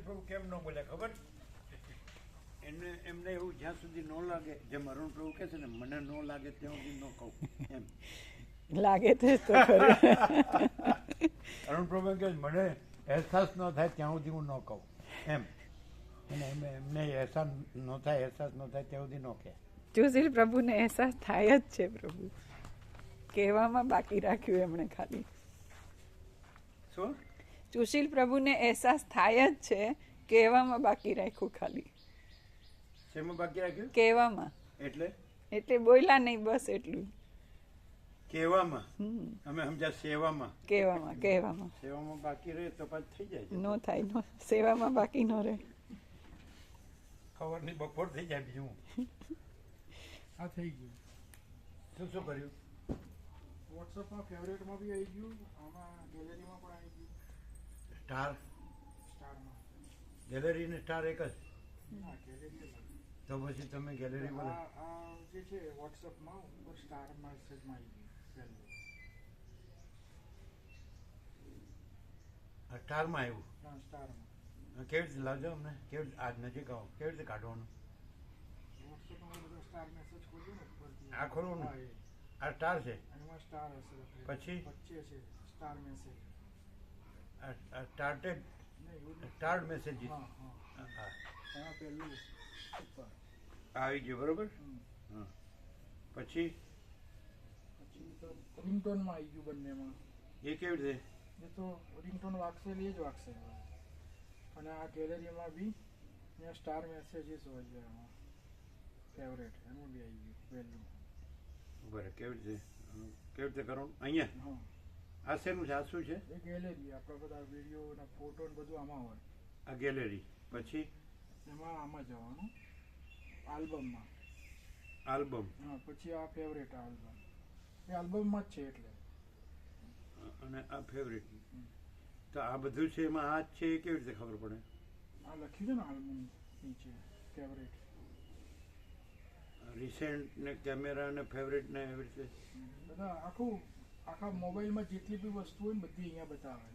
પ્રભુ કેમ ન બોલ્યા ખબર? એમને એવું જ્યાં સુધી ન લાગે, જેમ અરુણ પ્રભુ કહે છે ને, મને ન લાગે ત્યાં સુધી ન કહું એમ. લાગે તો અરુણ પ્રભુ કહે મને અહેસાસ ન થાય ત્યાં સુધી હું ન કહું એમ. અને એમને અહેસાસ ન થાય ત્યાં સુધી ન કહે. સુશીલ પ્રભુને અહેસાસ થાય જ છે પ્રભુ, કહેવામાં બાકી રાખ્યું એમણે ખાલી. શું? સુશીલ પ્રભુને અહેસાસ થાય જ છે, કહેવામાં બાકી રાખ્યું ખાલી. શેમાં બાકી રાખ્યું? કહેવામાં. એટલે બોલ્યા નહીં, બસ એટલું. કહેવામાં અમે સમજ્યા, સેવામાં. કહેવામાં સેવામાં બાકી રહે તો પાછું થઈ જાય. ન થાય, સેવામાં બાકી ન રહે. ખબરની બપોર થઈ જાય. બીજું આ થઈ ગયું. શું કર્યું? વોટ્સઅપમાં ફેવરેટમાં બી આવી ગયું, આમાં ગેલેરીમાં પણ આવી ગયું. સ્ટારમાં ગેલેરી ને સ્ટાર એક જ? ના, ગેલેરી અલગ. તો પછી તમે ગેલેરી બોલો. આ જે છે વોટ્સઅપમાં ઉપર સ્ટાર મેસેજમાં આવી ગયું પહેલું. સ્ટારમાં આવ્યું? હા, સ્ટારમાં. કેવી રીતે લાવજો અમને? કેવી આજ નજીક આવો, કેવી રીતે કાઢવાનું? વોટ્સઅપમાં બધો સ્ટાર મેસેજ ખોલ્યો ને ઉપરથી. આ ખોલવું ને? હા, આ સ્ટાર છે. એમાં સ્ટાર હશે. પછી વચ્ચે છે સ્ટાર મેસેજ. સ્ટાર્ટેડ નહીં, સ્ટાર્ટ મેસેજ. હા હા, એમાં પહેલું ઉપર આવી ગયું બરોબર. હા, પછી તો રિંગટોનમાં આવી ગયું બંનેમાં. એ કેવી રીતે? એ તો રિંગટોન વાગશે એટલે એ જ વાગશે. અને આ ગેલેરીમાં બી ત્યાં સ્ટાર મેસેજીસ હોય છે, એમાં ફેવરેટ એમાં બી આવી ગયું પહેલું. બરાબર. કેવી રીતે કરવાનું? અહીંયા હા, આ શેનું છે? આ શું છે? એ ગેલેરી આપણા બધા વિડીયો અને ફોટો ને બધું આમાં હોય. આ ગેલેરી. પછી એમાં આમાં જવાનું આલ્બમમાં. આલ્બમ. હા, પછી આ ફેવરેટ આલ્બમ. એ આલ્બમમાં જ છે એટલે. અને આ ફેવરેટ. તો આ બધું છે એમાં આ જ છે એ કેવી રીતે ખબર પડે? આ લખ્યું છે ને આલ્બમ નીચે ફેવરેટ. રિસેન્ટ ને કેમેરા ને ફેવરેટ ને એવી રીતે બધા આખા મોબાઈલમાં જેટલી બી વસ્તુ હોય ને બધી અહીંયા બતાવે.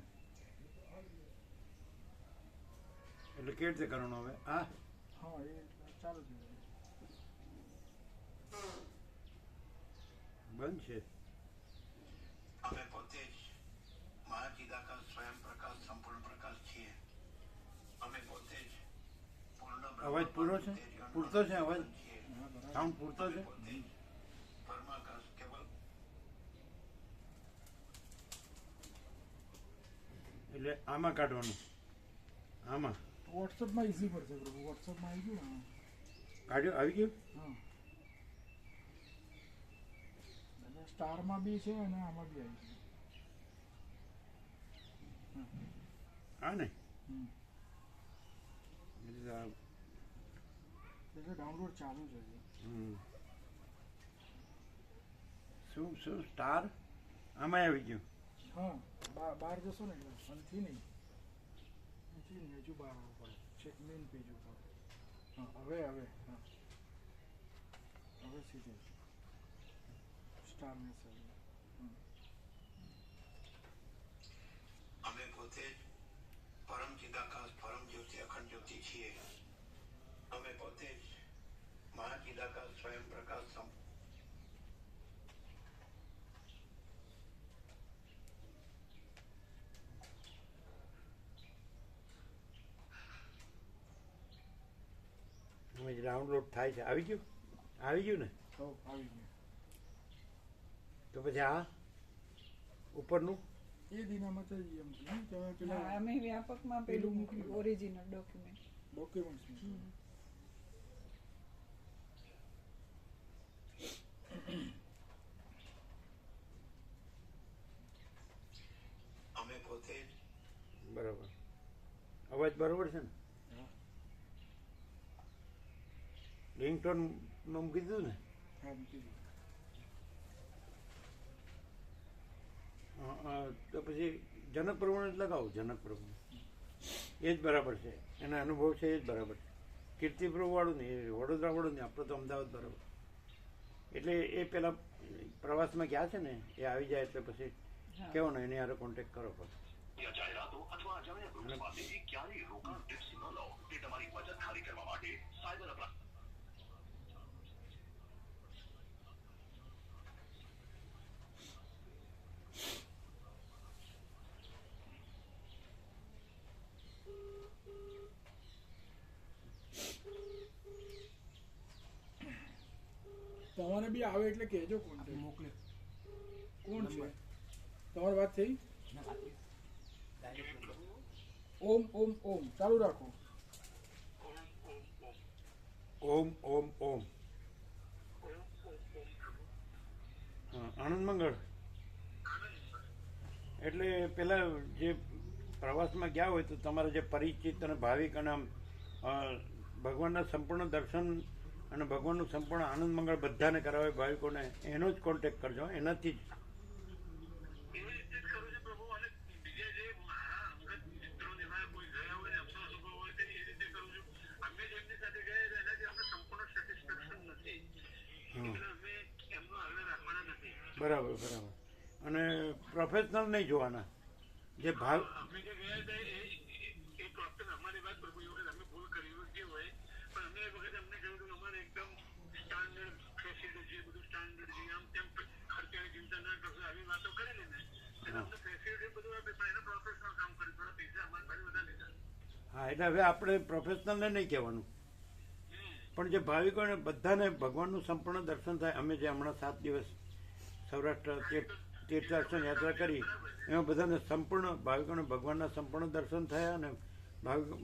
એટલે કેવી રીતે કરવાનું હવે? આ હા, એ ચાલુ છે. બંધ છે. અમે પોતે જ મહાચિદાકાશ સ્વયં પ્રકાશ સંપૂર્ણ પ્રકાશ છીએ. અમે પોતે જ પૂર્ણ અવાજ પૂરો છે? પૂરતો છે અવાજ? સાઉન્ડ પૂરતો છે? પરમાકાશ કેવલ એટલે આમાં કાઢવાનું? આમાં વોટ્સઅપમાં ઇઝી પડશે પ્રભુ. વોટ્સઅપમાં આવી ગયું ને? કાઢ્યું? આવી ગયું? હા, અને સ્ટારમાં બી છે અને આમાં બી આવી ગયું. હા ને? એટલે ડાઉનલોડ ચાલુ છે. શું સ્ટાર આમાં આવી ગયું? હા, બહાર જશો ને એટલે અહીંથી નહીં, હજુ બહાર આવવું પડે. છેક મેઇન પેજ ઉપર. હા, હવે હા, હવે સીધે સ્ટાર મેસેજ. અમે પોતે જ પરમ ચિદાકાશ પરમ જ્યોતિ અખંડ જ્યોતિ છીએ. અમે પોતે જ મહાચિદાકાશ સ્વયં પ્રકાશ ડાઉનલોડ થાય છે. આવી ગયું? આવી ગયું ને? આવી ગયું. તો પછી આ ઉપરનું એ દિનામાં તો એમ તમે પેલા અમે વ્યાપકમાં પેલું મૂક્યું, ઓરિજિનલ ડોક્યુમેન્ટ. ડોક્યુમેન્ટ્સ. અમે પોતે જ બરાબર. અવાજ બરોબર છે ને? રિંગટોન મૂકી દીધું ને? હા, મૂકી દીધું. તો પછી જનક પ્રભુને જ લગાવો. જનક પ્રભુ એ જ બરાબર છે. એના અનુભવ છે એ જ બરાબર છે. કીર્તિ પ્રભુ વાળું નહીં, એ વડોદરા વાળું નહીં, આપણે તો અમદાવાદ બરાબર. એટલે એ પેલા પ્રવાસમાં ગયા છે ને, એ આવી જાય એટલે પછી કહેવાનું એની હારે કોન્ટેક્ટ કરો. જાહેરાતો અથવા અજાણ્યા ગ્રુપ પાસેથી ક્યારેય રોકાણ ટિપ્સ ન લો. તે તમારી બચત ખાલી કરવા માટે સાયબર અપરાધ તમારે બી આવે એટલે કહેજો કોન્ટેક્ટ મોકલે. કોણ છે તમારી વાત થઈ? ઓમ ઓમ ઓમ ચાલુ રાખો. ઓમ ઓમ ઓમ. હા, આનંદ મંગળ. એટલે પેલા જે પ્રવાસમાં ગયા હોય તો તમારા જે પરિચિત અને ભાવિક અને ભગવાનના સંપૂર્ણ દર્શન અને ભગવાનનું સંપૂર્ણ આનંદ મંગળ બધાને કરાવે ભાવિકોને, એનો જ કોન્ટેક્ટ કરજો. એનાથી જ બરાબર બરાબર. અને પ્રોફેશનલ નહીં જોવાના, જે ભાવ હા, એટલે હવે આપણે પ્રોફેશનલને નહીં કહેવાનું, પણ જે ભાવિકોને બધાને ભગવાનનું સંપૂર્ણ દર્શન થાય. અમે જે હમણાં 7 દિવસ સૌરાષ્ટ્ર તીર્થદર્શન યાત્રા કરી, એમાં બધાને સંપૂર્ણ ભાવિકોને ભગવાનના સંપૂર્ણ દર્શન થયા અને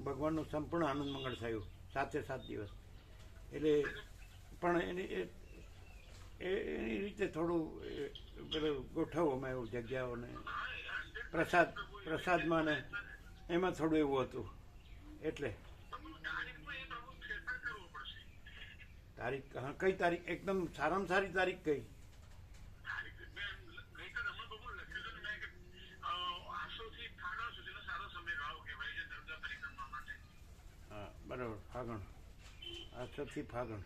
ભગવાનનું સંપૂર્ણ આનંદ મંગળ થયું 7 દિવસ. એટલે પણ એની રીતે થોડું પેલું ગોઠવવામાં એવું જગ્યાઓને પ્રસાદમાં ને એમાં થોડું એવું હતું. એટલે તારીખ, હા, કઈ તારીખ? એકદમ સારામાં સારી તારીખ કઈ? હા, બરાબર. ફાગણ, 8 થી ફાગણ.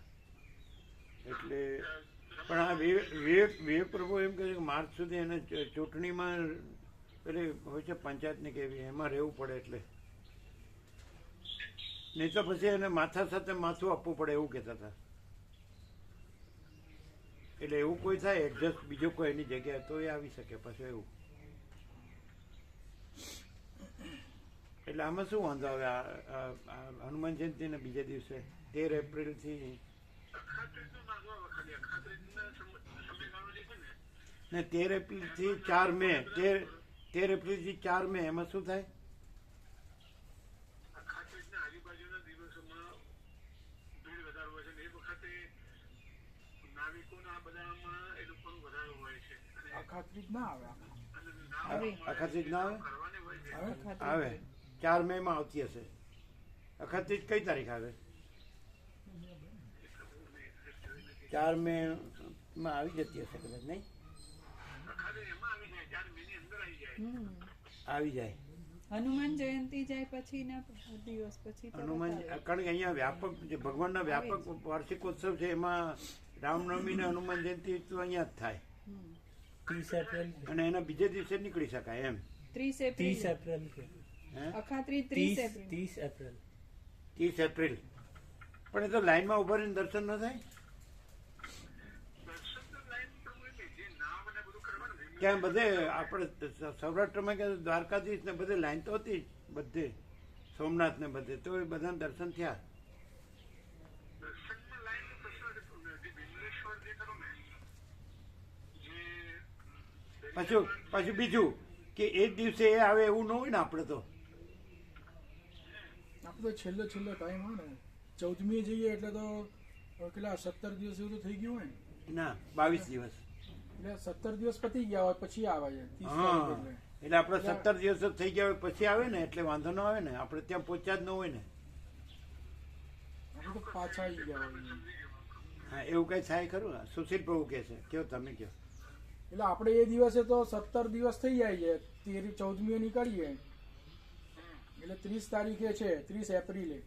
એટલે પણ આ વિવેક પ્રભુ એમ કહે છે કે માર્ચ સુધી એને ચૂંટણીમાં પેલી હોય છે પંચાયતની કેવી, એમાં રહેવું પડે. એટલે નહીં તો પછી એને માથા સાથે માથું આપવું પડે એવું કહેતા હતા. એટલે એવું કોઈ થાય એડજસ્ટ, બીજો કોઈ એની જગ્યાએ તો એ આવી શકે પછી એવું. એટલે આમાં શું વાંધો આવે? હનુમાન જયંતિ ને બીજા દિવસે 13 એપ્રિલથી ને 13 એપ્રિલથી 4 મે, 13 એપ્રિલથી 4 મે, એમાં શું થાય? અખાત્રીજ ના આવે. અખાત્રીજ ના આવે? આવે. 4 મે માં આવતી હશે. અખાત્રીજ કઈ તારીખ આવે? 4 મે માં આવી જતી હશે કદાચ, નહીં? આવી જાય. હનુમાન જયંતિ જાય પછી ના દિવસ પછી હનુમાન, કારણ કે અહીંયા વ્યાપક જે ભગવાનના વ્યાપક વાર્ષિકોત્સવ છે, એમાં રામનવમી ને હનુમાન જયંતિ તો અહીંયા જ થાય. 30 એપ્રિલ અને એના બીજે દિવસે નીકળી શકાય એમ. 30 એપ્રિલ અખાત્રી 30 એપ્રિલ 30 એપ્રિલ. પણ એ તો લાઈનમાં ઉભા રહીને દર્શન ન થાય? ક્યાં બધે આપણે સૌરાષ્ટ્રમાં કે દ્વારકાધીશ ને બધે લાઈન તો હતી, બધે સોમનાથ ને બધે, તો એ બધા દર્શન થયા. પાછું બીજું કે એક દિવસે એ આવે એવું ન હોય ને. આપણે તો છેલ્લો ટાઈમ હોય ને, 14મી જઈએ એટલે તો કેટલા 17 દિવસ એવું તો થઈ ગયું હોય ને? ના, 22 દિવસ. એટલે 17 દિવસ પતી ગયા હોય પછી આવે છે 30 હા, તારીખે. એટલે આપણે 17 દિવસ જ થઈ ગયા હોય પછી આવે ને, એટલે વાંધો ન આવે ને. આપણે ત્યાં પહોંચ્યા જ ન હોય ને. આપણે તો પાછા આવી ગયા હોય. હા, એવું કઈ થાય ખરું? સુશીલ પ્રભુ કહે છે, કયો તમે કયો. એટલે આપણે એ દિવસે તો 17 દિવસ થઈ જાય છે. 14મીએ નીકળીએ એટલે 30 તારીખે છે, 30 એપ્રિલે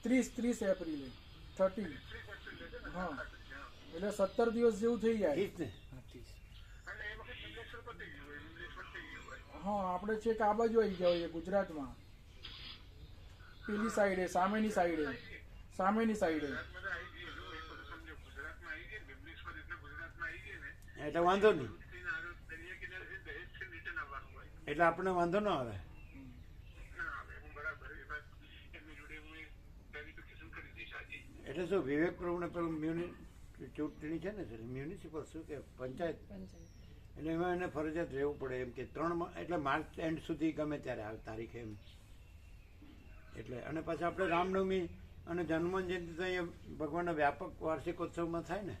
30 એપ્રિલે 30. હા, એટલે 17 દિવસ જેવું થઈ જાય. ઠીક ને? હા આપણે છેક આ બાજુ આવી ગયા હોઈએ ગુજરાતમાં, પેલી સાઈડે, સામેની સાઈડે. એટલે વાંધો નહીં, એટલે આપણે વાંધો ન આવે. એટલે શું વિવેક પ્રભુને પેલું ચૂંટણી છે ને મ્યુનિસિપલ શું કે પંચાયત, એટલે એમાં એને ફરજિયાત રહેવું પડે એમ કે 3 એટલે માર્ચ એન્ડ સુધી ગમે ત્યારે આવે તારીખે એમ. એટલે અને પછી આપણે રામનવમી અને હનુમાન જયંતિ તો અહીંયા ભગવાનના વ્યાપક વાર્ષિકોત્સવમાં થાય ને.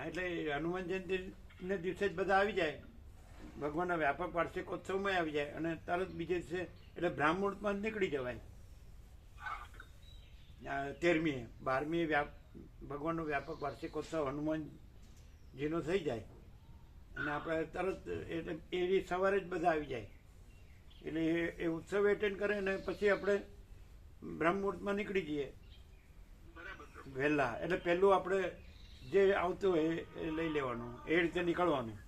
એટલે હનુમાન જયંતિને દિવસે જ બધા આવી જાય, ભગવાનના વ્યાપક વાર્ષિકોત્સવમાં આવી જાય અને તરત બીજે દિવસે એટલે બ્રાહ્મણમાં જ નીકળી જવાય. 13મીએ 12મીએ ભગવાનનો વ્યાપક વાર્ષિકોત્સવ હનુમાનજીનો થઈ જાય અને આપણે તરત એટલે એ સવારે જ બધા આવી જાય. એટલે એ ઉત્સવ એટેન્ડ કરે ને પછી આપણે બ્રહ્મમુહૂર્તમાં નીકળી જઈએ વહેલા. એટલે પહેલું આપણે જે આવતું હોય એ લઈ લેવાનું, એ રીતે નીકળવાનું.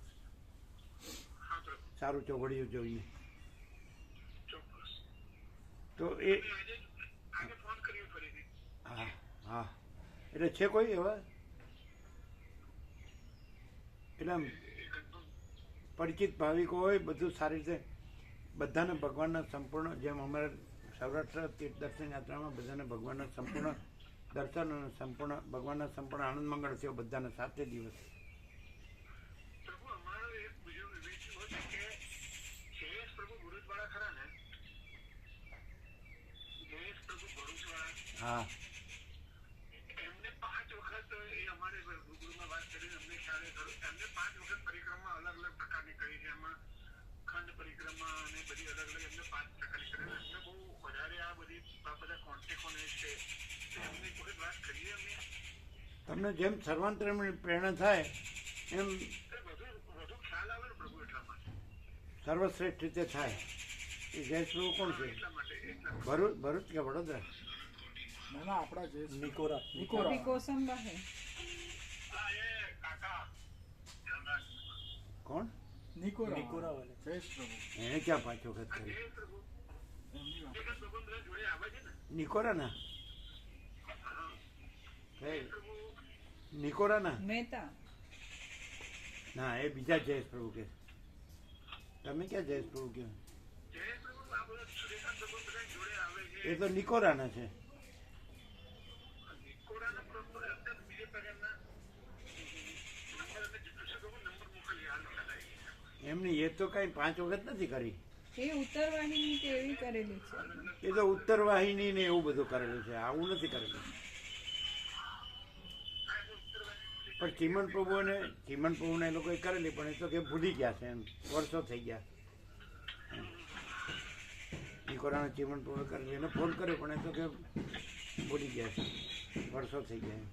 સારું ચોઘડિયું જોઈએ તો એ. હા હા, એટલે છે કોઈ એવા એટલે પરિચિત ભાવિકો હોય બધું સારી રીતે બધાને ભગવાનના સંપૂર્ણ, જેમ અમારે સૌરાષ્ટ્ર તીર્થ દર્શન યાત્રામાં બધાને ભગવાનના સંપૂર્ણ દર્શન અને સંપૂર્ણ ભગવાનના સંપૂર્ણ આનંદ મંગળ થયો બધાને 7 દિવસ. હા એમને 5 વખત એ અમારે ગુરુમાં વાત કરીને અમને ખ્યાલ ખરો, એમને 5 વખત પરિક્રમા અલગ અલગ પ્રકારની કરી છે. એમાં ખંડ પરિક્રમા અને બધી અલગ અલગ એમને 5 પ્રકારની કરી. એમને બહુ વધારે આ બધા કોન્ટેક્ટોને છે, એમને એક વખત વાત કરીએ અમે. તમને જેમ સર્વાંતરની પ્રેરણા થાય એમ વધુ ખ્યાલ આવે ને પ્રભુ, એટલા માટે સર્વશ્રેષ્ઠ રીતે થાય. એ જય પ્રભુ કોણ છે? ભરૂચ કે વડોદરા? ના ના, આપણા જે અભી કોસંબા હે. કોણ? નિકોરા વાલે. જય પ્રભુ. એને ક્યાં 5 વખત કરી? નિકોરા ના નિકોરા ના મહેતા. ના, એ બીજા જયેશ પ્રભુ કે. તમે ક્યાં જયેશ પ્રભુ કે? એ તો નિકોરાના છે. એમની એ તો કઈ 5 વખત નથી કરી. એ ઉત્તર વાહિની કે એવી કરેલી છે. એ તો ઉત્તર વાહિની ને એવું બધું કરેલું છે, આવું નથી કરેલું. પણ ચીમન પ્રભુને એ લોકોએ કરેલી, પણ એ તો કે ભૂલી ગયા છે, એમ વર્ષો થઈ ગયા. નિકોરાનો ચીમન પ્રભુએ કરેલી, એને ફોન કર્યો પણ એ તો કે ભૂલી ગયા છે, વર્ષો થઈ ગયા.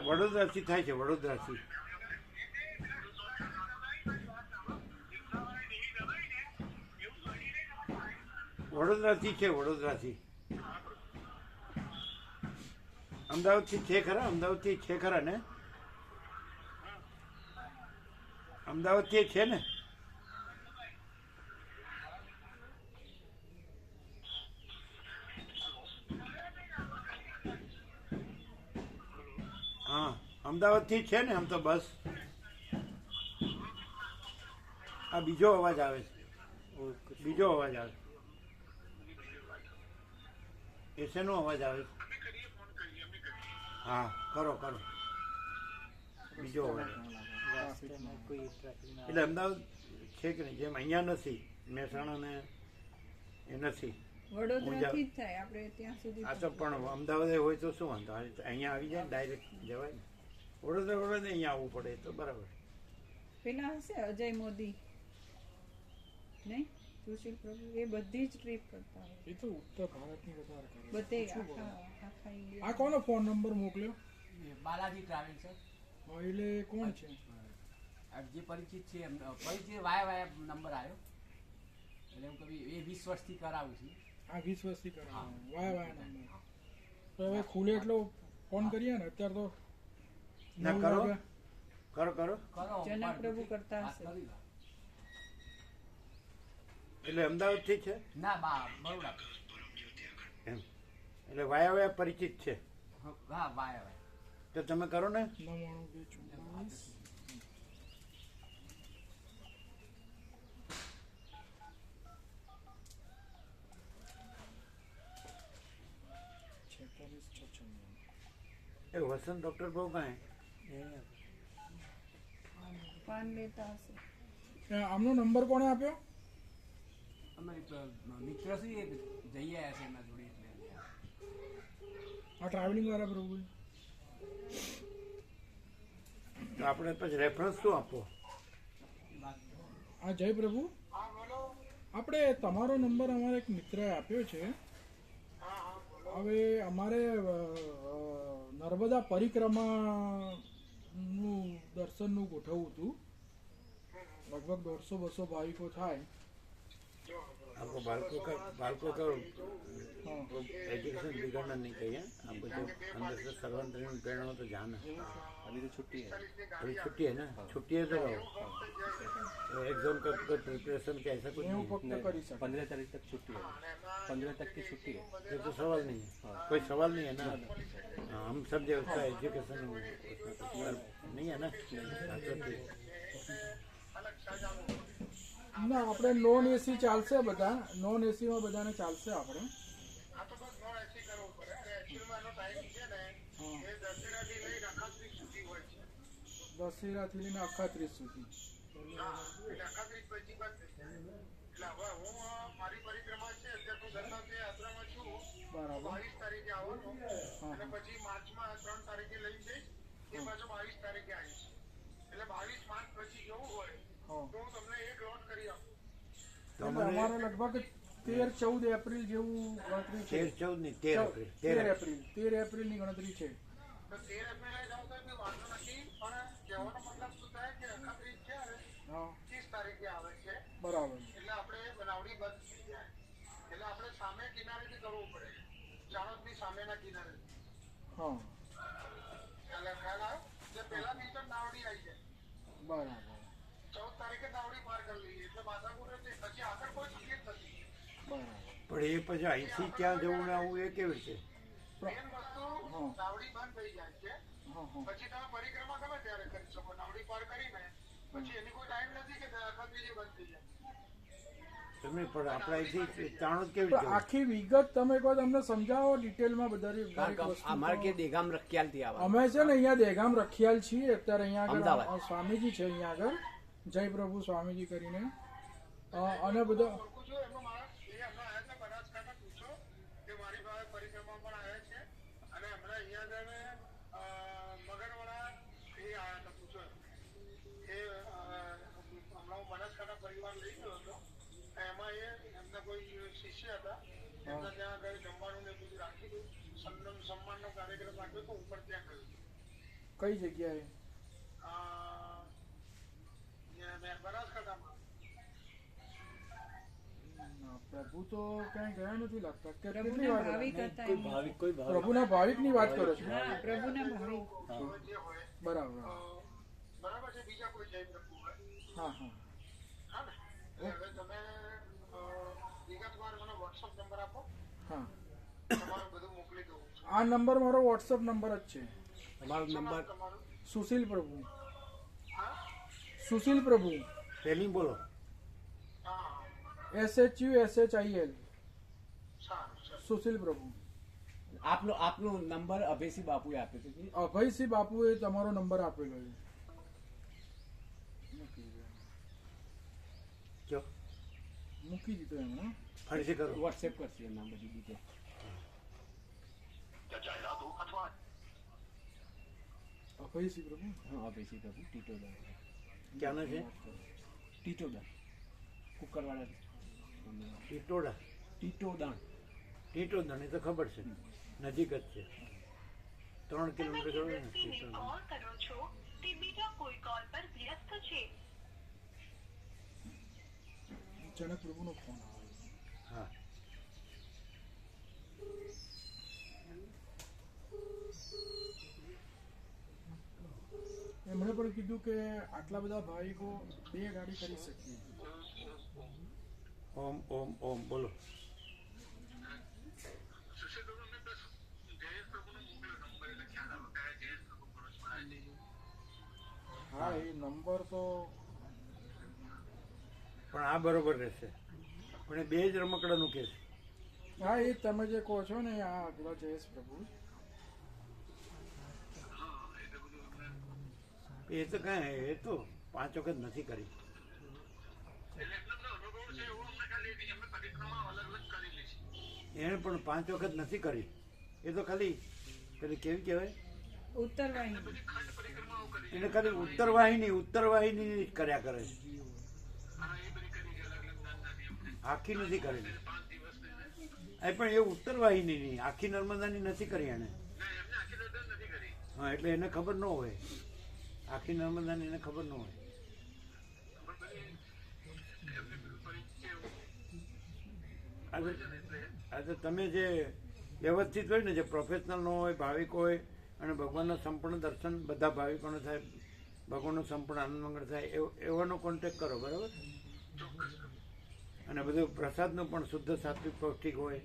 વડોદરાથી થાય છે, વડોદરાથી. વડોદરાથી છે, વડોદરાથી. અમદાવાદથી છે ખરા? અમદાવાદથી છે ખરા ને? અમદાવાદથી છે ને? હા, અમદાવાદથી છે ને? આમ તો બસ આ બીજો અવાજ આવે છે, બીજો અવાજ આવે છે. એ શેનો અવાજ આવે છે? હા, કરો બીજો અવાજ. એટલે અમદાવાદ છે કે નહીં? જેમ અહીંયા નથી, મહેસાણા ને એ નથી, વડોદરાથી જ થાય આપણે ત્યાં સુધી. આ તો પણ અમદાવાદ હોય તો શું વાંધો? અહીંયા આવી જાય ડાયરેક્ટ જવાય ને. વડોદરા અહીંયા આવવું પડે તો બરાબર. પેલા હશે અજય મોદી નહીં, સુશીલ પ્રભુ, એ બધી જ ટ્રીપ કરતા હોય. એ તો ઉત્તર ભારતની વધારે કરે. બધે આખા ઇન્ડિયા. આ કોનો ફોન નંબર મોકલ્યો? બાલાજી ટ્રાવેલ છે. એટલે કોણ છે? જે પરિચિત છે પરિચિત વાયા નંબર આવ્યો, એટલે હું કભી એ 20 વર્ષથી કરાવું છું. હા, 20 વર્ષથી કરાવું. વાયા નંબર. તો હવે ખુલે એટલો ફોન કરીએ ને. અત્યારે તો ના 9 કરો વાગે. કરો કરો કરો જનક પ્રભુ કરતા વાત હશે. કરી લો. એટલે અમદાવાદથી છે ના બરોડા એમ એટલે વાયા પરિચિત છે હા વાય વાય તો તમે કરો ને 99 એ વસંત ડૉક્ટર બહુ કાંઈ પાન લેતા હશે. આમનો નંબર કોણે આપ્યો? અમારી મિત્ર છે એ જઈ આવ્યા છે એમના જોડે એટલે આ ટ્રાવેલિંગ વાળા પ્રભુ. તો આપણે પછી રેફરન્સ શું આપવો હા જય પ્રભુ. આપણે તમારો નંબર અમારા એક મિત્રએ આપ્યો છે. હવે અમારે નર્મદા પરિક્રમાનું દર્શનનું ગોઠવવું હતું. લગભગ 150-200 ભાવિકો થાય. आपको बालकों का एजुकेशन बिगड़ना नहीं चाहिए। आपको जो अंदर से सर्वांतरण प्रेरणा हो तो जाना। अभी तो छुट्टी है। अभी छुट्टी है ना, छुट्टी है तो रहो। एग्जाम का प्रिपरेशन क्या ऐसा कुछ એવું नहीं ફક્ત કરી શકે. 15 तारीख तक छुट्टी है। 15 तक की छुट्टी है। है। ये तो सवाल नहीं है, कोई सवाल नहीं है ना। हाँ, हम सब जो उसका एजुकेशन नहीं है ना। हाँ, तो ठीक। ના આપણે નોન એસી ચાલશે બધા. નોન એસીમાં બધાને ચાલશે આપણે. આ તો બસ નોન એસી કરવું પડે અને એકચ્યુઅલમાં એનો ટાઈમ છે ને એ દશેરાથી લઈને 31 સુધી હોય છે. દશેરાથી લઈને 31 સુધી. એટલે 31 પછી બંધ થઈ જાય. એટલે હવે હું મારી પરિક્રમા છે અત્યારે હું દત્તાત્રેય યાત્રામાં છું. બરાબર. 22 તારીખે આવવાનું અને પછી માર્ચમાં 3 તારીખે લઈ જઈશ. એ પાછો 22 તારીખે આવીશ. એટલે 22 માર્ચ પછી જવું હોય હા. તો હું તમને એક લોટ કરી આપું. तो એટલે અમારે લગભગ 13-14 એપ્રિલ જેવું ગણતરી છે. 13-14 नहीं 13 अप्रैल 13 એપ્રિલની ગણતરી છે. તો 13 એપ્રિલે જાવ તો કોઈ વાંધો નથી પણ કહેવાનો મતલબ શું થાય કે 31 છે અને હા 30 તારીખે આવે છે બરાબર. એટલે આપણે બનાવડી બંધ થઈ જાય એટલે આપણે સામે કિનારેથી કરવું પડે ચાણોદની સામેના કિનારે હા એટલે ખ્યાલ આવ્યો જે પહેલા દિવસે નાવડી આવી જાય બરાબર. 14 તારીખે નાવડી પાર કરી લઈએ એટલે માથાકૂટ નથી પછી આગળ કોઈ તકલીફ નથી બરાબર. પણ એ પછી અહીંથી ત્યાં જવું ને આવું એ કેવી રીતે? મેન વસ્તુ નાવડી બંધ થઈ જાય છે હા હા પછી તમે પરિક્રમા ગમે ત્યારે કરી શકો નાવડી પાર કરીને પછી એની કોઈ ટાઈમ નથી કે 31 બંધ થઈ જાય તમે પણ આપણે અહીંથી ચાણોદ કેવી તો રીતે જવું? આખી વિગત તમે કહો તમને સમજાવો ડિટેલમાં બધી દરેક વસ્તુ. અમારે કે દેગામ રખિયાલથી આવે અમે છે ને અહીંયા દેગામ રખિયાલ છીએ અત્યારે. અહીંયા આગળ અમદાવાદ. આ સ્વામીજી છે અહીંયા આગળ જય પ્રભુ સ્વામીજી કરીને અને બધા ઓળખું છું એમનો માણસ એ હમણાં આવ્યા છે બનાસકાંઠા પૂછો કે મારી પાસે પરિક્રમા પણ આવ્યા છે અને હમણાં અહીંયા આગળ મગરવાળા એ આવ્યા હતા પૂછો એ હમણાં હું બનાસકાંઠા પરિવાર લઈ ગયો હતો એમાં એમના કોઈ શિષ્ય હતા એમના ત્યાં આગળ જમવાનું ને બધું રાખી દીધું સન્માનનો કાર્યક્રમ રાખ્યો તો ઉપર ત્યાં ગયો કઈ જગ્યાએ? બનાસકાંઠામાં ના, પ્રભુ તો ક્યાંય ગયા નથી લાગતા. કેટલી પ્રભુના વાર ભાવિક ગયા? હતા कोई એમ. भाविक कोई भाविक પ્રભુના ભાવિકની વાત કરો છો? હા પ્રભુના ભાવિક. જે હોય બરાબર. બરાબર છે બીજા કોઈ જૈન પ્રભુ હોય હા હા હા ને હવે તમે વિગતવાર મને વોટ્સઅપ નંબર આપો હા. તમારું બધું મોકલી દઉં છું આ નંબર મારો વોટ્સઅપ નંબર જ છે. અમારો નંબર તમારું સુશીલ પ્રભુ. હા સુશીલ પ્રભુ. સ્પેલિંગ બોલો. હા SHUSHIL સારું સારું સુશીલ પ્રભુ. આપનો નંબર અભયસિંહ બાપુએ આપ્યો છે જી. અભયસિંહ બાપુએ તમારો નંબર આપેલો છે. કયો મૂકી દીધો એમણે. ફરીથી કરો. વોટ્સએપ કરશે એમના બધી ડિટેલ. અભયસિંહ પ્રભુ. હા અભયસિંહ બાપુ ટીટોડા ક્યાંના છે? ટીટોડા કુકરવાડા ટીટોડા ટીટોદાણ ટીટોદણ એ તો ખબર છે, નજીક જ છે. 3 કિલોમીટર જવું ને ટીટોદણ. કોલ કરો છો તે બીજા કોઈ કોલ પર વ્યસ્ત છે. જનક પ્રભુનો ફોન આવે. હા કીધું કે આટલા બધા ભાવિકો 2 ગાડી કરી શકીએ. ઓમ ઓમ ઓમ બોલો. સુશીલ પ્રભુને બસ જયેશ પ્રભુનો મોકલો નંબર એટલે ખ્યાલ આવે કયા જયેશ પ્રભુ કરો છો મહારાજ. હા, એ નંબર તો પણ આ બરોબર રહેશે, પણ એ બે જ રમકડાનું કેસ. હા, એ તમે જે કહો છો ને આ પેલા જયેશ પ્રભુ, એ તો કાંઈ એ તો 5 વખત નથી કરી. એટલે એમનો તો અનુભવ છે એવો અમને ખાલી એમને પરિક્રમા અલગ અલગ કરેલી છે. એણે પણ 5 વખત નથી કરી. એ તો ખાલી પેલી કેવી કહેવાય, ઉત્તરવાહિની. બધી ખંડ પરિક્રમાઓ કરી એને ખાલી ઉત્તરવાહિની જ કર્યા કરે છે, અને એ બધી કરી છે અલગ અલગ નાની એમને આખી નથી કરેલી. 5 દિવસ ને એ પણ એ ઉત્તરવાહિની આખી નર્મદાની નથી કરી એને. ના એમને આખી દર્શન નથી કરી. હા, એટલે એને ખબર ન હોય, આખી નર્મદાની એને ખબર ન હોય. પણ બધી એમને બધું પરિચય એવું આ તો તમે જે વ્યવસ્થિત હોય ને, જે પ્રોફેશનલ નો હોય, ભાવિક હોય, અને ભગવાનના સંપૂર્ણ દર્શન બધા ભાવિકોને થાય, ભગવાનનો સંપૂર્ણ આનંદ મંગળ થાય એવાનો કોન્ટેક્ટ કરો, બરાબર? અને બધું પ્રસાદનું પણ શુદ્ધ સાત્વિક પૌષ્ટિક હોય.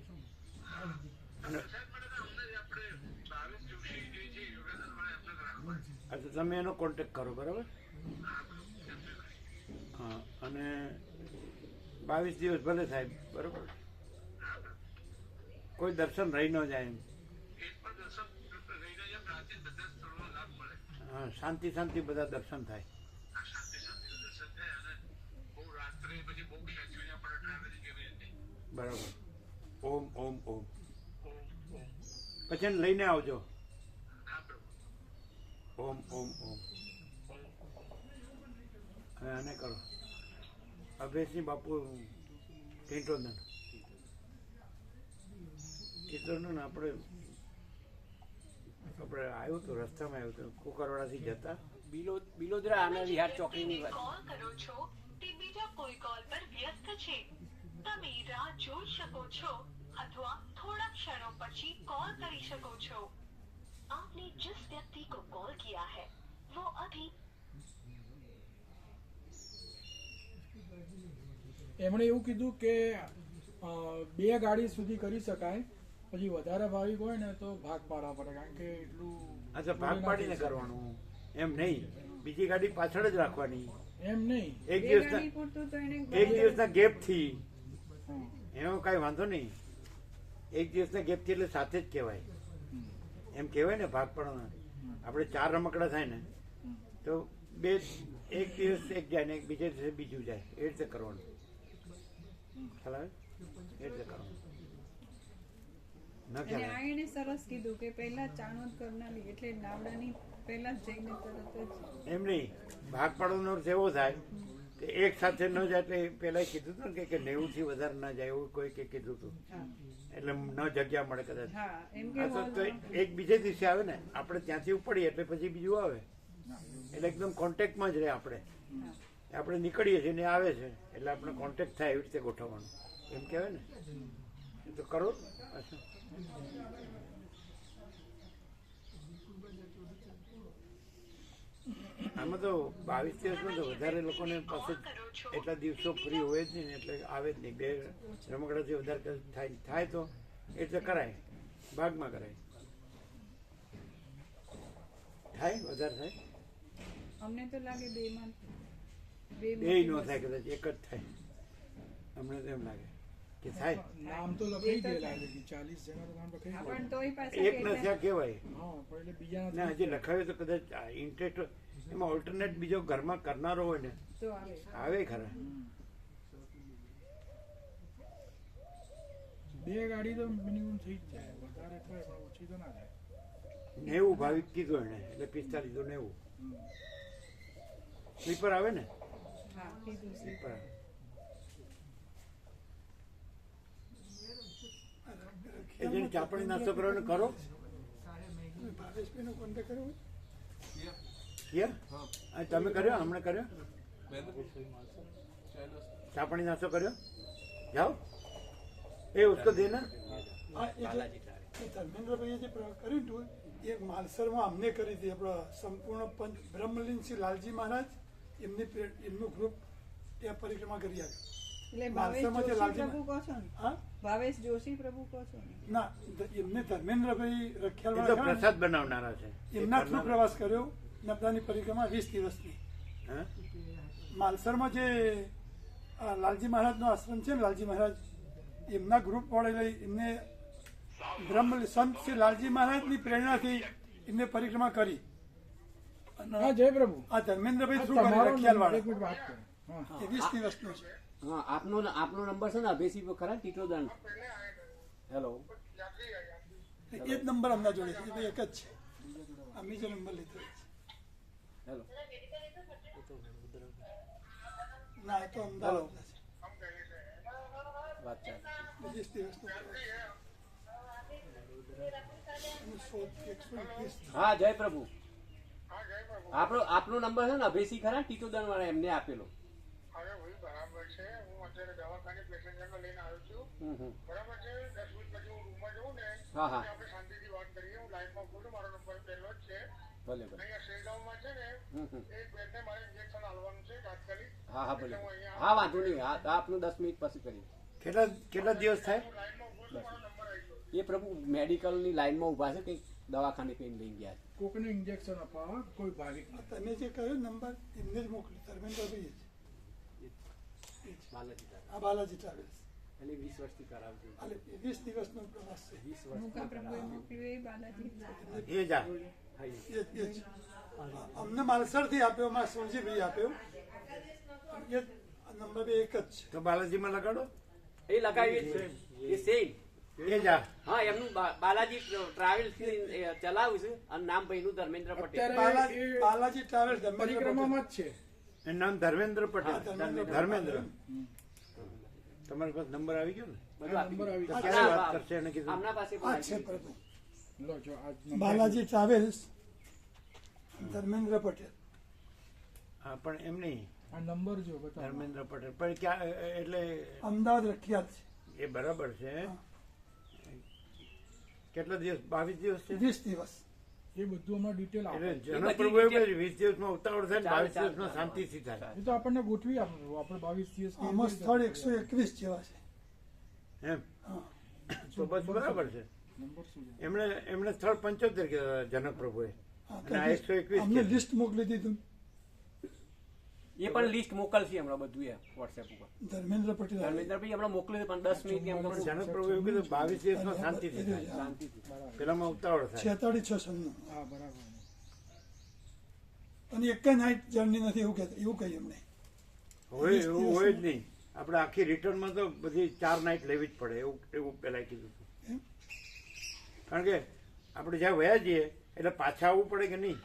અને આ તો તમે એનો કોન્ટેક્ટ કરો, બરાબર? હા, અને 22 દિવસ ભલે થાય, બરાબર? કોઈ દર્શન રહી ન જાય એમ. હા, શાંતિ શાંતિ બધા દર્શન થાય. બરાબર. ઓમ ઓમ ઓમ. પછી એને લઈને આવજો. ઓમ ઓમ ઓમ. હવે આને કરો, અભેશની બાપુ ટીંટોને આપણે આવ્યું હતું, રસ્તામાં આવ્યું હતું કુકરવાડાથી જતા બિલોદરા અને વિહાર ચોકડીની વાત. કોલ કરો છો તે બીજા કોઈ કોલ પર વ્યસ્ત છે. તમે રાહ જોઈ શકો છો અથવા થોડા ક્ષણો પછી कॉल કરી શકો છો. आपने जिस व्यक्ति को कॉल किया है वो अभी એમણે એવું કીધું કે 2 ગાડી સુધી કરી શકાય, પછી વધારે ભાવિક હોય ને તો ભાગ પાડવા પડે, કારણ કે એટલું. અચ્છા, ભાગ પાડીને કરવાનું એમ નહીં, બીજી ગાડી પાછળ જ રાખવાની. એમ નહીં, એક બે દિવસના ગાડી પૂરતું તો એને એક દિવસના ગેપથી એનો કાંઈ વાંધો નહીં. એક દિવસના ગેપથી એટલે સાથે જ કહેવાય, એમ કહેવાય ને ભાગ પાડવાના. આપણે 4 રમકડા થાય ને તો એક દિવસ એક જાય ને બીજે દિવસે બીજું જાય, એ રીતે કરવાનું. ખ્યાલ આવે? એ રીતે કરવાનું. ન અને ખ્યાલ આ આવે? એને સરસ કીધું કે પહેલા ચાણોદ કરનારી એટલે નાવડાની પહેલા જ જઈને તરત જ. એમ નહીં, ભાગ પાડવાનો અર્થ એવો થાય કે એક સાથે ન જાય. એટલે પહેલાં કીધું હતું ને કે 90 થી વધારે ના જાય એવું કોઈ કે કીધું હતું, હા એટલે ન જગ્યા મળે કદાચ. હા, એમ કે આ તો એક બીજે દિવસે આવે ને, આપણે ત્યાંથી ઉપડીએ એટલે પછી બીજું આવે, એટલે એકદમ કોન્ટેક્ટમાં જ રહે. આપણે નીકળીએ છીએ ને આવે છે એટલે આપણે કોન્ટેક્ટ થાય એવી રીતે ગોઠવવાનું, એમ કહેવાય ને. એ તો કરો. અચ્છા, આમાં તો 22 દિવસમાં તો વધારે લોકોને પાસે એટલા દિવસો ફ્રી હોય જ નહીં ને, એટલે આવે જ નહીં. 2 રમકડાથી વધારે થાય તો એટલે કરાય, ભાગમાં કરાય. થાય વધારે થાય, અમને તો લાગે બે એ ન થાય, કદાચ એક જ થાય. અમને તો એમ લાગે કે થાય. નામ તો લખાઈ ગયેલા છે, 40 જણા નામ લખાઈ પણ ગયેલા. તોય પાછા એક ન થયા કહેવાય હા, પણ એટલે બીજા ને. હજી લખાવ્યું તો કદાચ ઇન્ટરેસ્ટ એમાં ઓલ્ટરનેટ બીજો ઘરમાં કરનારો હોય ને તો આવે. આવે ખરા. 2 ગાડી તો મિનિમમ થઈ જ જાય, વધારે થાય પણ ઓછી તો ના થાય. 90 ભાવિક કીધું એને, એટલે 45 તો 90 સ્લીપર આવે ને, હા કીધું છે. સ્લીપર આવે. એ જેને ચાપડી નાસ્તો કરવાનો કરો. તમે કર્યો? હમણાં કર્યો? ચાપડી નાસ્તો કર્યો? જાઓ એ ઉસકો દેના. ધર્મેન્દ્ર ભાઈએ જે કર્યું હતું એક માલસરમાં અમને કરી હતી આપણા સંપૂર્ણ પંચ બ્રહ્મલીન શ્રી લાલજી મહારાજ એમનું ગ્રુપ ત્યાં પરિક્રમા કરી આવ્યું. એટલે ભાવેશ માલસરમાં જે જોશી લાલજી પ્રભુ કહો છો ને? હા ભાવેશ જોશી પ્રભુ કહો છો ને? ના એમને ધર્મેન્દ્રભાઈ એ તો રખિયાલ પ્રસાદ બનાવનારા છે. એમના થ્રુ પ્રવાસ કર્યો નર્મદાની પરિક્રમા 20 દિવસની. હા? માલસરમાં જે લાલજી મહારાજનો આશ્રમ છે ને લાલજી મહારાજ એમના ગ્રુપ વડે લઈ એમને બ્રહ્મ સંત શ્રી લાલજી મહારાજની પ્રેરણાથી એમને પરિક્રમા કરી. હા જય પ્રભુ. આ ધર્મેન્દ્રભાઈ થ્રુ તમારો રખિયાલ નંબર, એક વાળા મિનિટ વાત કરો. હા. એ 20 દિવસનો છે. હા આપનો નંબર છે ને અભેસી ખરા ટીટોદન. હેલો. એ જ નંબર અમના જોડે છે. એ ભાઈ એક જ છે. આ બીજો નંબર લીધો છે. હેલો. ના એ તો અમદાવાદના વાત ચાલે. છે. 20 દિવસનો પ્રવાસ. એનું 120. હા જય પ્રભુ. આપનો નંબર છે ને અભેસી ખરા ટીટોદન વાળા એમને આપેલો. અરે ભાઈ બરાબર છે. હું અત્યારે દવાખાને પેસેન્જરને લઈને આવ્યો છું. બરાબર છે. 10 મિનિટ પછી હું રૂમમાં જઉં ને હા હા આપણે શાંતિથી વાત કરીએ. હું લાઈનમાં બોલું. મારો નંબર પહેલો જ છે. ભલે ભલે. અહીંયા શેરગાંવમાં છે ને એક બેનને મારે ઇન્જેક્શન આલવાનું છે તાત્કાલિક. હા હા ભલે. હા વાંધો નહીં. હા આપનું 10 મિનિટ પછી કરીએ. કેટલા દિવસ થાય? લાઈનમાં બોલું. મારો નંબર આવી ગયો. એ પ્રભુ મેડિકલની લાઈનમાં ઊભા છે કંઈક દવાખાને કઈ લઈ ગયા છે. કોકને ઇન્જેક્શન અપાવવા કોઈ ભાવિક નથી. તમે જે કહ્યું નંબર એમને જ મોકલ્યું ધર્મેન્દ્રભાઈ જ. બાલાજી તારા. આ બાલાજી ટ્રાવેલ્સ. એટલે 20 વર્ષથી કરાવજો. એટલે 20 દિવસનો પ્રવાસ છે. 20 મુકા પ્રભુએ વર્ષ. મોકલ્યું એ બાલાજી એ જા. એ જ. અમને માલસરથી આપ્યો માં સોલજીભાઈ આપ્યો. એ જ નંબર બે એક જ છે. તો બાલાજીમાં લગાડો. એ લગાવીએ છે એ સેમ. એ જા. હા એમનું બાલાજી ટ્રાવેલ્સ ચલાવ્યું છે અને નામ ભાઈનું ધર્મેન્દ્ર પટેલ. અત્યારે બાલાજી ટ્રાવેલ્સ પરિક્રમામાં જ છે. એનું નામ ધર્મેન્દ્ર પટેલ. ધર્મેન્દ્ર. ધર્મેન્દ્ર. તમારી પાસે નંબર આવી ગયો ને? બધું આપી નંબર આવી તો ગયો. ક્યારે વાત કરશે એને કીધું? આમના પાસે પણ આ આવી છે ગયું. પ્રભુ લો જો આજ નંબર. બાલાજી ટ્રાવેલ્સ ધર્મેન્દ્ર પટેલ. હા પણ એમ નહીં. આ નંબર જો બતાવો. ધર્મેન્દ્ર પટેલ પણ ક્યાં એટલે અમદાવાદ રખિયાલ છે. એ બરાબર છે. કેટલા દિવસ? 22 દિવસ છે. 20 દિવસ. એ બધું હમણાં ડિટેલ આપો. એટલે જનકપ્રભુ એવું કહે છે, 20 દિવસમાં ઉતાવળ થાય ને 22 દિવસમાં શાંતિથી થાય. એ તો આપણને ગોઠવી આપો. આપણે 22 દિવસ કેવી આમાં રીતે સ્થળ 121 જેવા છે. એમ હા. તો બસ બરાબર છે. નંબર શું છે? એમણે સ્થળ 75 કીધા જનકપ્રભુએ. હા, અને આ 121 અમને છે. લિસ્ટ મોકલી દીધું એ પણ લિસ્ટ મોકલશે હમણાં બધું એ વોટ્સએપ ઉપર. ધર્મેન્દ્ર પટેલ. ધર્મેન્દ્રભાઈ હમણાં મોકલે છે પણ 10 મિનિટ એમ પણ કહું. જનકપ્રભુ એવું કીધું 22 દિવસમાં શાંતિથી થાય. શાંતિથી. પેલામાં ઉતાવળ થાય. 4696. હા બરાબર. અને એક નાઇટ જર્ની નથી એવું કહેતા એવું કહ્યું એમને. હોય એવું હોય જ નહીં. આપણે આખી રિટર્નમાં તો બધી 4 નાઇટ લેવી જ પડે એવું પેલા કીધું હતું. કારણ કે આપણે જ્યાં વયા જઈએ એટલે પાછા આવવું પડે કે નહીં.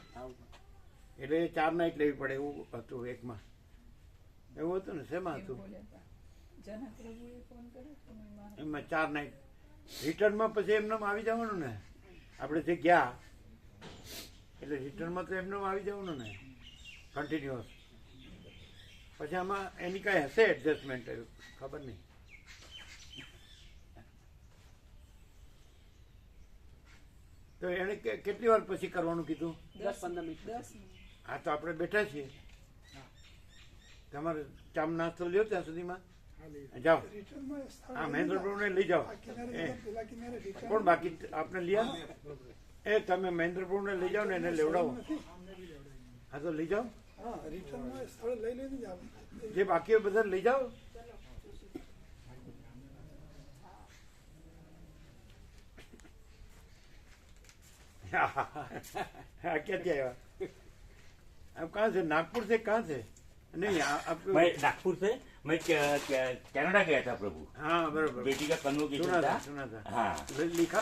એટલે 4 નાઇટ લેવી પડે એવું હતું એકમાં. એવું હતું ને શેમાં હતું? બોલ્યા હતા. જનક પ્રભુએ ફોન કર્યો તો મેં મારા એમાં 4 નાઇટ. રિટર્નમાં પછી એમને આવી જવાનું ને. આપણે જે ગયા એટલે રિટર્નમાં તો એમને આવી જવાનું ને કન્ટિન્યુઅસ. પછી આમાં એની કાંઈ હશે એડજસ્ટમેન્ટ ખબર નહીં. તો એણે કેટલી વાર પછી કરવાનું કીધું? 10-15 મિનિટ. 10 મિનિટ. હા તો આપણે બેઠા છીએ. તમારે ચામ નાસ્તો લ્યો ત્યાં સુધીમાં જાઓ. રિટર્નમાં સ્થળ હા મહેન્દ્ર પ્રભુને લઈ જાઓ. આ કિનારે પેલા કિનારે રિટર્ન કોણ બાકી આપણે લઈ આવો? એ તમે મહેન્દ્ર પ્રભુને લઈ જાઓ ને એને લેવડાવો. હા તો લઈ જાઓ. હા રિટર્નમાં સ્થળ લઈ લઈને જ આવે. જે બાકી હોય બધા લઈ જાઓ. हाँ क्या क्या अब कहाँ से? नागपुर से कहाँ से? नहीं आप मैं नागपुर से मैं कनाडा गया था प्रभु। हाँ बराबर बेटी का कन्वोकेशन था। सुना था हाँ लिखा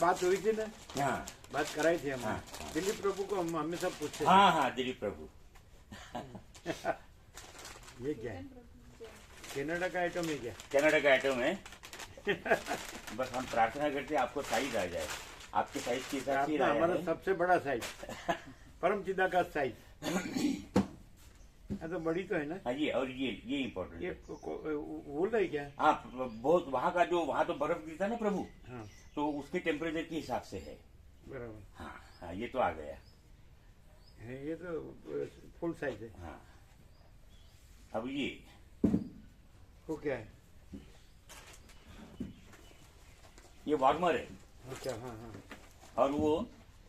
बात हुई थी ना। हाँ बात कराई थी हमने। हाँ, दिलीप प्रभु को हम हमेशा पूछते हाँ हाँ दिलीप प्रभु। ये क्या है? कनाडा का आइटम है क्या? कनाडा का आइटम है। बस हम प्रार्थना करते हैं आपको साइज आ जाए, आपके साइज के हिसाब से आपका आया हमारा है। सबसे बड़ा साइज परम चिदा का साइज। हाँ तो बड़ी तो है ना हाँ जी, और ये इम्पोर्टेंट ये है। वोल है क्या? हाँ बहुत वहाँ का जो वहाँ तो बर्फ गिरता है ना प्रभु, हाँ तो उसके टेम्परेचर के हिसाब से है। बराबर। हाँ हाँ ये तो आ गया। ये तो फुल साइज है। हाँ अब ये वो क्या है? ये वार्मर है। अच्छा हाँ हाँ। और वो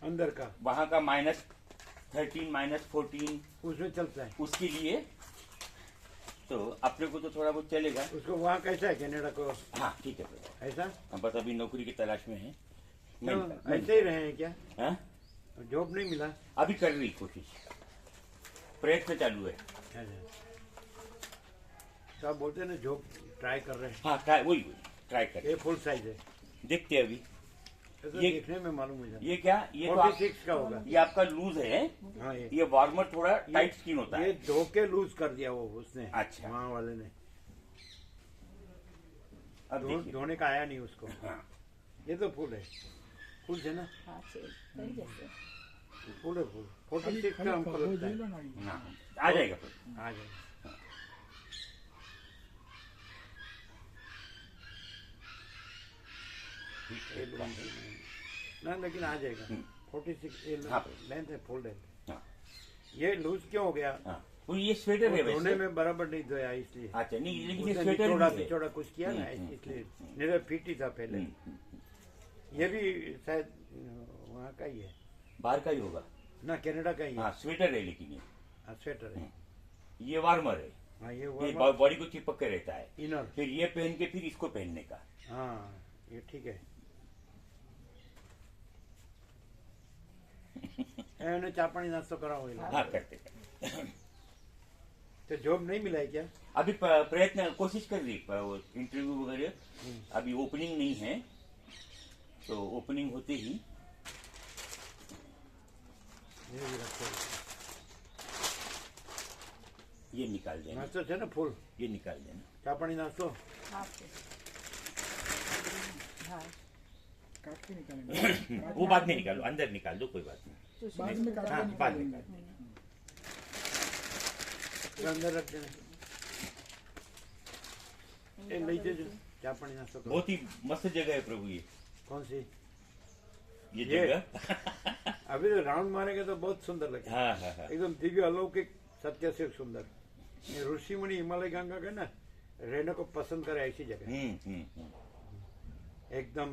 अंदर का वहाँ का -13 -14 उसमें चलता है। उसके लिए तो अपने को तो थोड़ा बहुत चलेगा। उसको वहाँ कैसा है कनाडा को? हाँ ठीक है प्रभु। ऐसा हम बस अभी नौकरी की तलाश में हैं। क्यों ऐसे ही रहे हैं क्या? हाँ जॉब नहीं मिला? अभी कर रही कोशिश, प्रयत्न चालू है। अच्छा। तो आप बोलते हैं ना जॉब ट्राई कर रहे हैं। हाँ ट्राई वही ट्राई कर। ये फुल साइज है। देखते हैं अभी। तो ये देखने में मालूम हो जाता ये क्या? ये तो 46 का होगा। ये आपका लूज है। हाँ ये वार्मर थोड़ा टाइट स्किन होता ये है। धो के लूज कर दिया वो उसने। अच्छा। वहाँ वाले ने अब देखिए। धोने का आया नहीं उसको। हाँ ये तो फुल है। फुल है ना? हाँ થઈ જશે फुल है फुल। 46 का हमको लगता है। हाँ आ जाएगा प्रभु। आ जाएगा। ना लेकिन आ जाएगा। 46 हाँ। लेंथ है, फुल लेंथ। हाँ। ये लूज क्यों हो गया? हाँ वो ये स्वेटर है धोने वैसे। में बराबर नहीं धोया इसलिए। अच्छा नहीं लेकिन ये उसने स्वेटर निचोड़ा भी है। निचोड़ा कुछ किया ना इसलिए मेरा फिट ही था पहले। ये भी शायद वहाँ का ही है बाहर का ही होगा ना, कनाडा का ही है। हाँ स्वेटर है लेकिन हाँ, स्वेटर है। ये वार्मर है। हाँ ये ये वार्मर बॉडी को चिपक के रहता है। इनर। फिर ये पहन के फिर इसको पहनने का। हाँ ये ठीक है। એને ચા પાણી નાસ્તો કરાવો એ લોકો। हाँ करते तो जॉब नहीं मिला है क्या? अभी प्रयत्न कोशिश कर रही इंटरव्यू वगैरह। अभी ओपनिंग नहीं है, तो ओपनिंग होते ही ये भी रखो। ये निकाल देना। नाश्तो છે ને ફૂલ? ये निकाल देना। ચા पाणी नाश्तो? હા હા काट के निकालेंगे। वो बाद में निकालो, अंदर निकाल दो, कोई बात नहीं। बाद में काट हाँ के बाद निकालेंगे। में निकाल देना। ये अंदर रख देना। ये લઈ જજો ચા પાણી નાસ્તો કરો। बहुत ही मस्त जगह है प्रभु ये। कौन सी? ये ये? जगह अभी तो राउंड मारेंगे तो बहुत सुंदर लगेगा। हाँ हाँ हाँ। एकदम दिव्य अलौकिक सत्य से सुंदर। ये ऋषि मुनि हिमालय गंगा का ना रहने को पसंद करे ऐसी जगह। एकदम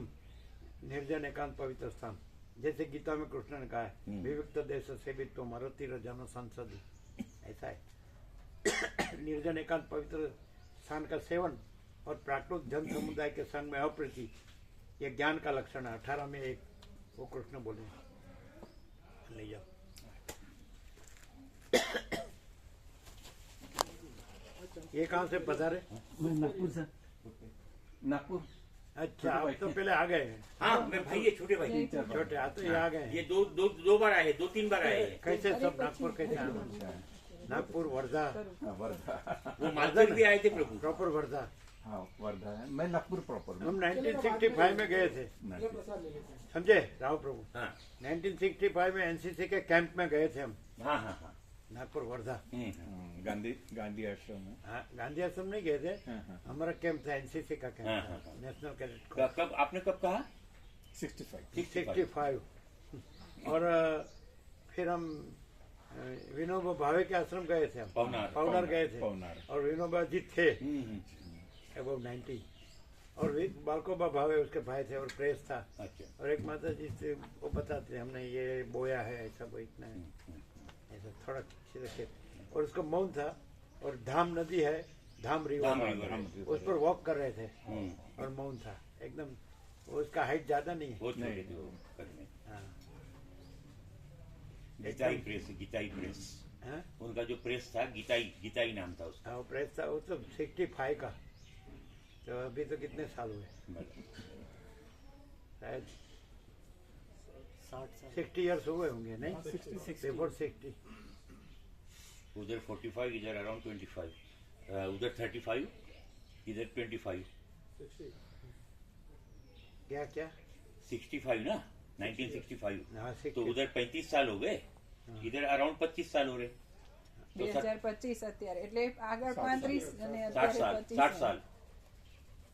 निर्जन एकांत पवित्र स्थान। जैसे गीता में कृष्ण ने कहा है विविक्त देश से भी तो मरती रजानो संसद, ऐसा है। निर्जन एकांत पवित्र स्थान का सेवन और प्राकृत जन समुदाय के संग में अप्रीति, ये ज्ञान का लक्षण है। 18 में एक वो कृष्ण बोले। ले जाओ। ये कहाँ से पधारे? नागपुर से। नागपुर। अच्छा आप तो पहले आ गए हैं। हाँ मैं भाई ये छोटे भाई छोटे आ तो ये आ गए हैं। ये दो बार आए, 2-3 बार आए हैं। कैसे सब नागपुर कैसे आए? नागपुर वर्धा वर्धा। वो मालदीव भी आए थे प्रभु। प्रॉपर वर्धा। हाँ वर्धा है, मैं नागपुर प्रॉपर। हम 1965 में गए थे, समझे राव प्रभु। हाँ 1965 में एनसीसी के कैंप में गए थे हम। हाँ हाँ हाँ। नागपुर वर्धा। गांधी आश्रम में। हाँ गांधी आश्रम नहीं गए थे, हाँ। हमारा कैंप था एनसीसी का कैंप हाँ, था, हाँ, हाँ। नेशनल कैडेट कब आपने कब कहा? 65। और फिर हम विनोबा भावे के आश्रम गए थे हम। पवनार गए थे। और विनोबा जी थे अबाउट 90। और बालकोबा भावे उसके भाई थे और प्रेस था। अच्छा। और एक माता जी से वो बताते हमने ये बोया है ऐसा वो इतना है ऐसा थोड़ा सीधे। और उसका मौन था। और धाम नदी है, धाम रिवर, उस पर वॉक कर रहे थे और मौन था एकदम। उसका हाइट ज्यादा नहीं है। हाँ गीताई प्रेस। हाँ? उनका जो प्रेस था गीताई नाम था उसका। हाँ वो प्रेस था। वो तो 65 का। तो अभी तो कितने साल हुए? शायद 60 इयर्स हुए होंगे नहीं? बिफोर 60। उधर 45, इधर अराउंड 25, उधर 35, इधर 25। क्या क्या? 65 ना, 1965। हाँ, तो उधर 35 साल हो गए, इधर अराउंड 25 साल हो रहे। 2025 અત્યારે એટલે આગળ 35 અને 60 અત્યારે साल 25 60 साल।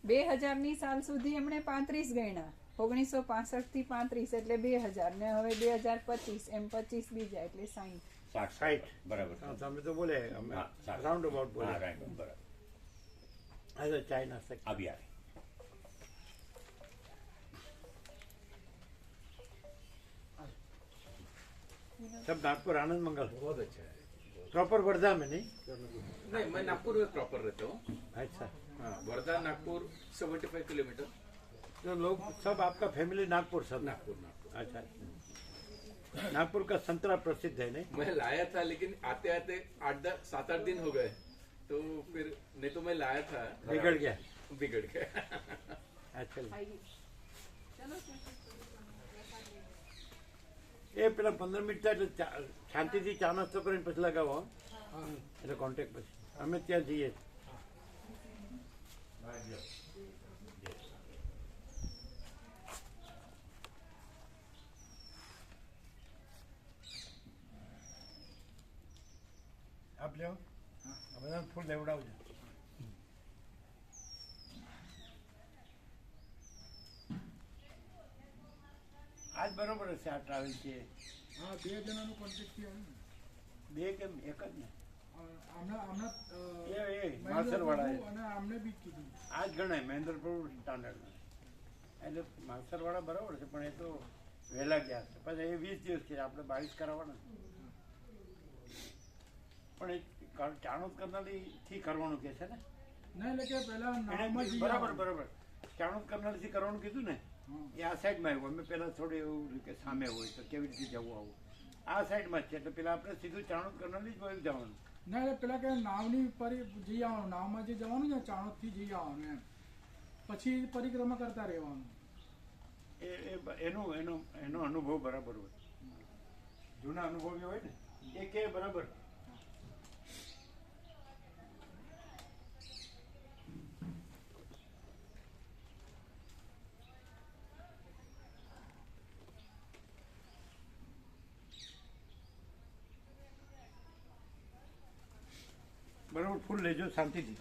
2000 ની સાલ સુધી એમણે 35 ગણ્યા 1965 થી 35 એટલે 2000 ને હવે 2025 એમ 25 બીજા એટલે 60. 60 બરાબર હા, તમે તો બોલે અમે હા, 60. રાઉન્ડ અબાઉટ બોલે हाँ राइट बराबर આ તો ચાઇના સે अभी आ रहे सब नागपुर आनंद मंगल बहुत अच्छा है। प्रॉपर वर्धा में नहीं नहीं, मैं नागपुर में प्रॉपर रहता हूँ। अच्छा हाँ, वर्धा नागपुर 75 किलोमीटर। तो लोग सब आपका फैमिली नागपुर सब नागपुर नागपुर अच्छा नागपुर का संतरा प्रसिद्ध है नहीं मैं लाया था, लेकिन आते आते 7-8 दिन हो गए, तो फिर नहीं तो मैं लाया था, बिगड़ गया बिगड़ गया। अच्छा એ પેલા 15 મિનિટ થાય એટલે શાંતિથી ચા નાસ્તો કરીને પછી લગાવો એટલે કોન્ટેક્ટ પછી અમે ત્યાં જઈએ આપ લેવો બધા ફૂલ લેવડાવજો આજ બરોબર હશે આ ટ્રાવેલ છે હા 2 જણાનો કોન્ટેક્ટ થયો ને બે કેમ એક જ ને આમના એ માસરવાળા અને આમને બી કીધું આ જ ગણાય મહેન્દ્ર પ્રભુ સ્ટાન્ડર્ડ એટલે માસરવાળા બરાબર છે પણ એ તો વહેલા ગયા છે પછી એ 20 દિવસ છે આપણે 22 કરાવવાના પણ એ ચાણોદ કરનાલી થી કરવાનું કે છે ને ના એટલે કે પહેલા નામમાં જ બરાબર બરાબર ચાણોદ કરનાલી થી કરવાનું કીધું ને એ આ સાઈડમાં આવ્યું અમે પહેલા થોડું એવું કે સામે હોય તો કેવી રીતે જવું આવું આ સાઈડમાં જ છે એટલે પેલા આપણે સીધું ચાણોદ કરનાલી જ હોય જવાનું ના એટલે પેલા કે નાવની જઈ આવવાનું નાવમાં જે જવાનું છે ચાણોદથી જઈ આવવાનું એમ પછી પરિક્રમા કરતા રહેવાનું એનો અનુભવ બરાબર હોય જૂના અનુભવી હોય ને એ કે બરાબર બરાબર ફૂલ લેજો શાંતિથી